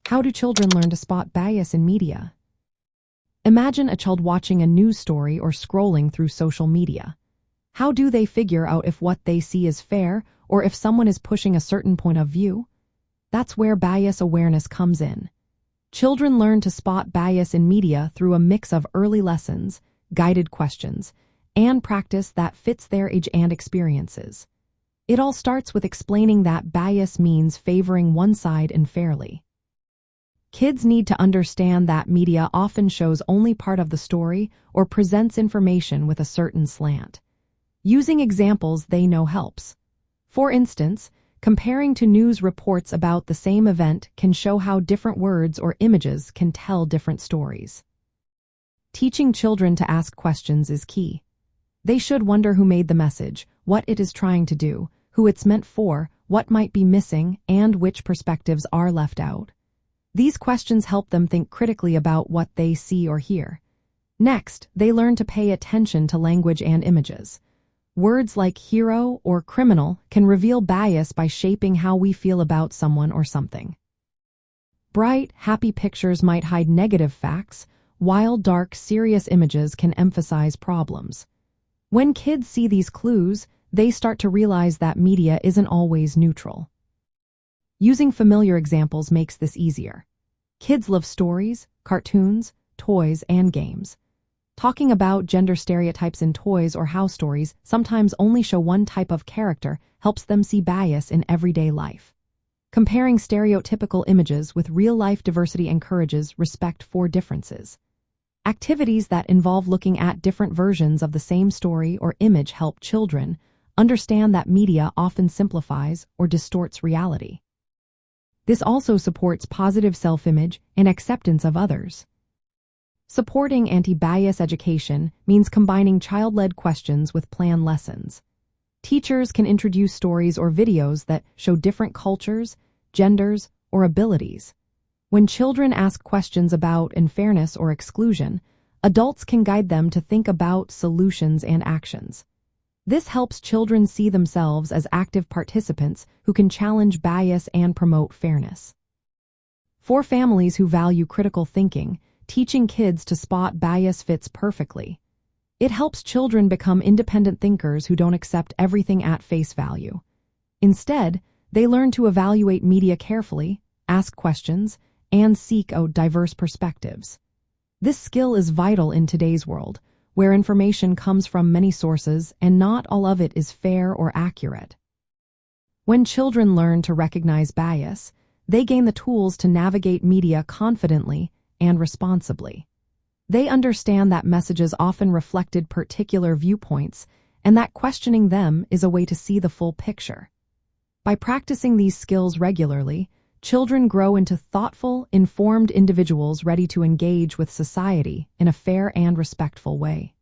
How do children learn to spot bias in media? Imagine a child watching a news story or scrolling through social media. How do they figure out if what they see is fair or if someone is pushing a certain point of view? That's where bias awareness comes in. Children learn to spot bias in media through a mix of early lessons, guided questions, and practice that fits their age and experiences. It all starts with explaining that bias means favoring one side unfairly. Kids need to understand that media often shows only part of the story or presents information with a certain slant. Using examples they know helps. For instance, comparing to news reports about the same event can show how different words or images can tell different stories. Teaching children to ask questions is key. They should wonder who made the message, what it is trying to do, who it's meant for, what might be missing, and which perspectives are left out. These questions help them think critically about what they see or hear. Next, they learn to pay attention to language and images. Words like hero or criminal can reveal bias by shaping how we feel about someone or something. Bright, happy pictures might hide negative facts, while dark, serious images can emphasize problems. When kids see these clues, they start to realize that media isn't always neutral. Using familiar examples makes this easier. Kids love stories, cartoons, toys, and games. Talking about gender stereotypes in toys or how stories sometimes only show one type of character helps them see bias in everyday life. Comparing stereotypical images with real-life diversity encourages respect for differences. Activities that involve looking at different versions of the same story or image help children understand that media often simplifies or distorts reality. This also supports positive self-image and acceptance of others. Supporting anti-bias education means combining child-led questions with planned lessons. Teachers can introduce stories or videos that show different cultures, genders, or abilities. When children ask questions about unfairness or exclusion, adults can guide them to think about solutions and actions. This helps children see themselves as active participants who can challenge bias and promote fairness. For families who value critical thinking, teaching kids to spot bias fits perfectly. It helps children become independent thinkers who don't accept everything at face value. Instead, they learn to evaluate media carefully, ask questions, and seek out diverse perspectives. This skill is vital in today's world, where information comes from many sources and not all of it is fair or accurate. When children learn to recognize bias, they gain the tools to navigate media confidently and responsibly. They understand that messages often reflected particular viewpoints and that questioning them is a way to see the full picture. By practicing these skills regularly, children grow into thoughtful, informed individuals ready to engage with society in a fair and respectful way.